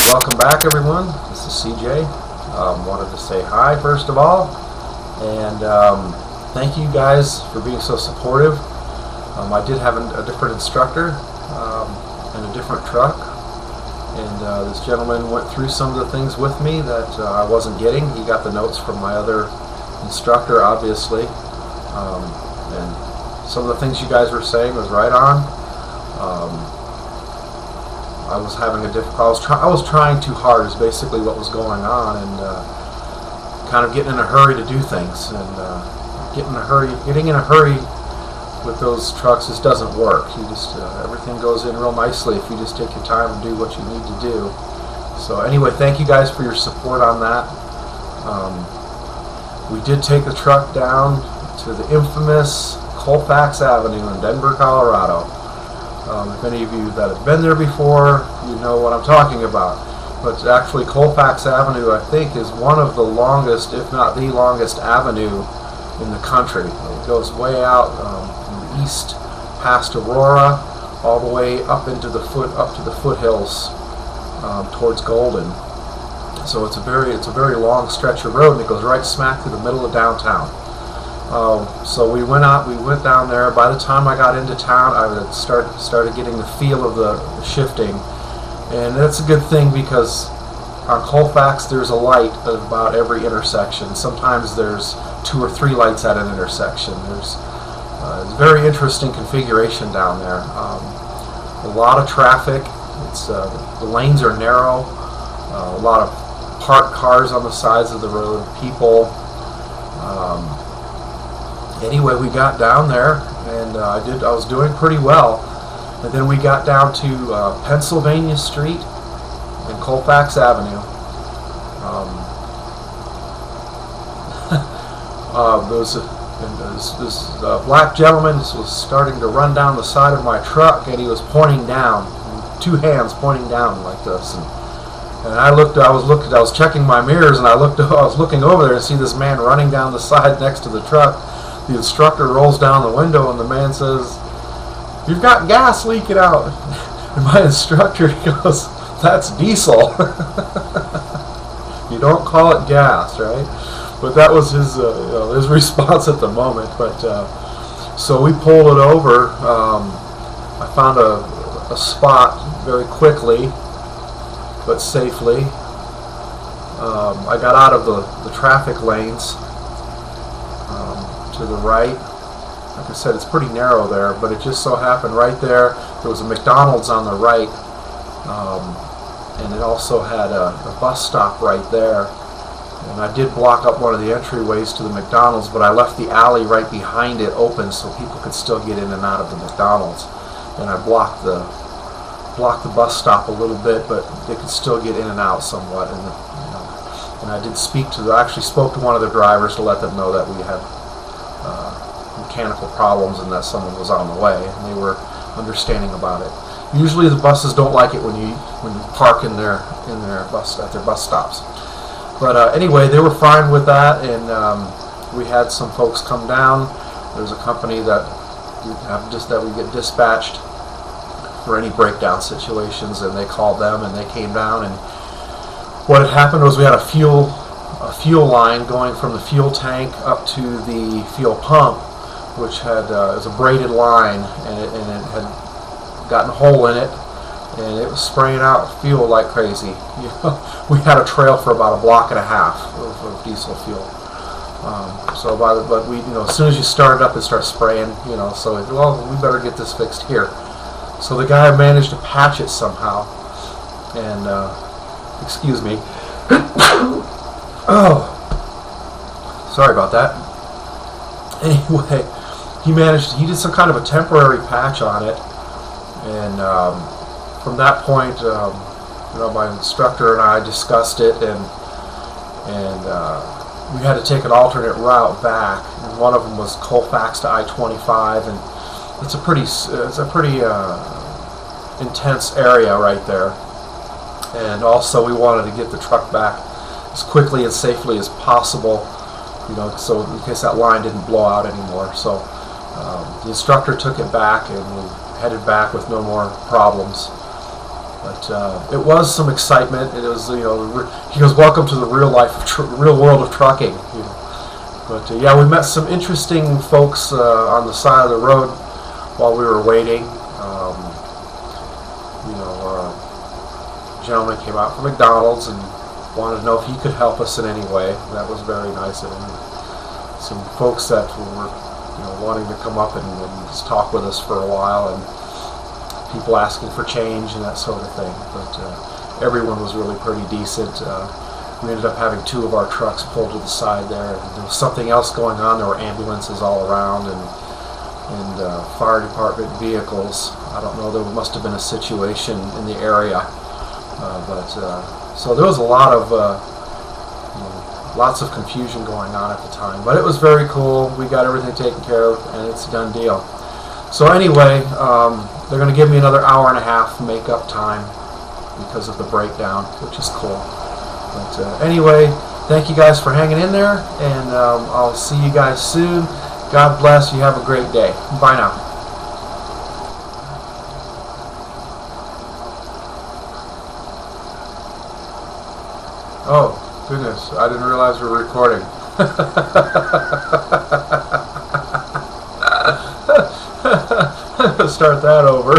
Welcome back, everyone. This is CJ. Wanted to say hi first of all, and thank you guys for being so supportive. I did have a different instructor and a different truck, and this gentleman went through some of the things with me that I wasn't getting. He got the notes from my other instructor, obviously, and some of the things you guys were saying was right on. I was having a difficult. I was trying too hard. Is basically what was going on, and kind of getting in a hurry to do things, and getting in a hurry with those trucks just doesn't work. You just everything goes in real nicely if you just take your time and do what you need to do. So anyway, thank you guys for your support on that. We did take the truck down to the infamous Colfax Avenue in Denver, Colorado. If any of you that have been there before, you know what I'm talking about. But actually, Colfax Avenue, I think, is one of the longest, if not the longest, avenue in the country. It goes way out from the east, past Aurora, all the way up to the foothills towards Golden. So it's a very long stretch of road, and it goes right smack through the middle of downtown. So we went down there. By the time I got into town, I had started getting the feel of the shifting, and that's a good thing because on Colfax there's a light at about every intersection. Sometimes there's 2 or 3 lights at an intersection. It's a very interesting configuration down there. A lot of traffic. The lanes are narrow. A lot of parked cars on the sides of the road. People. Anyway, we got down there, and I was doing pretty well. And then we got down to Pennsylvania Street and Colfax Avenue. This black gentleman was starting to run down the side of my truck, and he was pointing down, 2 hands pointing down like this. And I was checking my mirrors, and I was looking over there and see this man running down the side next to the truck. The instructor rolls down the window, and the man says, "You've got gas leaking out." And my instructor goes, "That's diesel." You don't call it gas, right? But that was his response at the moment. But so we pulled it over. I found a spot very quickly, but safely. I got out of the traffic lanes. To the right. Like I said, it's pretty narrow there, but it just so happened right there was a McDonald's on the right, and it also had a bus stop right there. And I did block up one of the entryways to the McDonald's, but I left the alley right behind it open so people could still get in and out of the McDonald's. And I blocked the bus stop a little bit, but they could still get in and out somewhat. And I did actually spoke to one of the drivers to let them know that we had mechanical problems and that someone was on the way, and they were understanding about it. Usually the buses don't like it when you park at their bus stops. But anyway, they were fine with that, and we had some folks come down. There's a company that we get dispatched for any breakdown situations, and they called them, and they came down. And what had happened was we had a fuel line going from the fuel tank up to the fuel pump, which was a braided line, and it had gotten a hole in it, and it was spraying out fuel like crazy. We had a trail for about 1.5 blocks of diesel fuel. As soon as you start it up, it starts spraying. So we better get this fixed here. So the guy managed to patch it somehow, and excuse me. Oh, sorry about that. Anyway, he did some kind of a temporary patch on it, and from that point, my instructor and I discussed it, and we had to take an alternate route back. And one of them was Colfax to I-25, and it's a pretty intense area right there. And also, we wanted to get the truck back as quickly and safely as possible, so in case that line didn't blow out anymore. So the instructor took it back, and we headed back with no more problems. But it was some excitement. It was, he goes, welcome to the real life, real world of trucking. But yeah, we met some interesting folks on the side of the road while we were waiting. A gentleman came out from McDonald's and wanted to know if he could help us in any way. That was very nice of him. Some folks that were wanting to come up and just talk with us for a while, and people asking for change and that sort of thing. But everyone was really pretty decent. We ended up having 2 of our trucks pulled to the side there. There was something else going on. There were ambulances all around and fire department vehicles. I don't know, there must have been a situation in the area. So there was a lot of lots of confusion going on at the time. But it was very cool. We got everything taken care of, and it's a done deal. So anyway, they're going to give me another hour and a half makeup time because of the breakdown, which is cool. But anyway, thank you guys for hanging in there, and I'll see you guys soon. God bless. You have a great day. Bye now. Oh, goodness. I didn't realize we were recording. Start that over.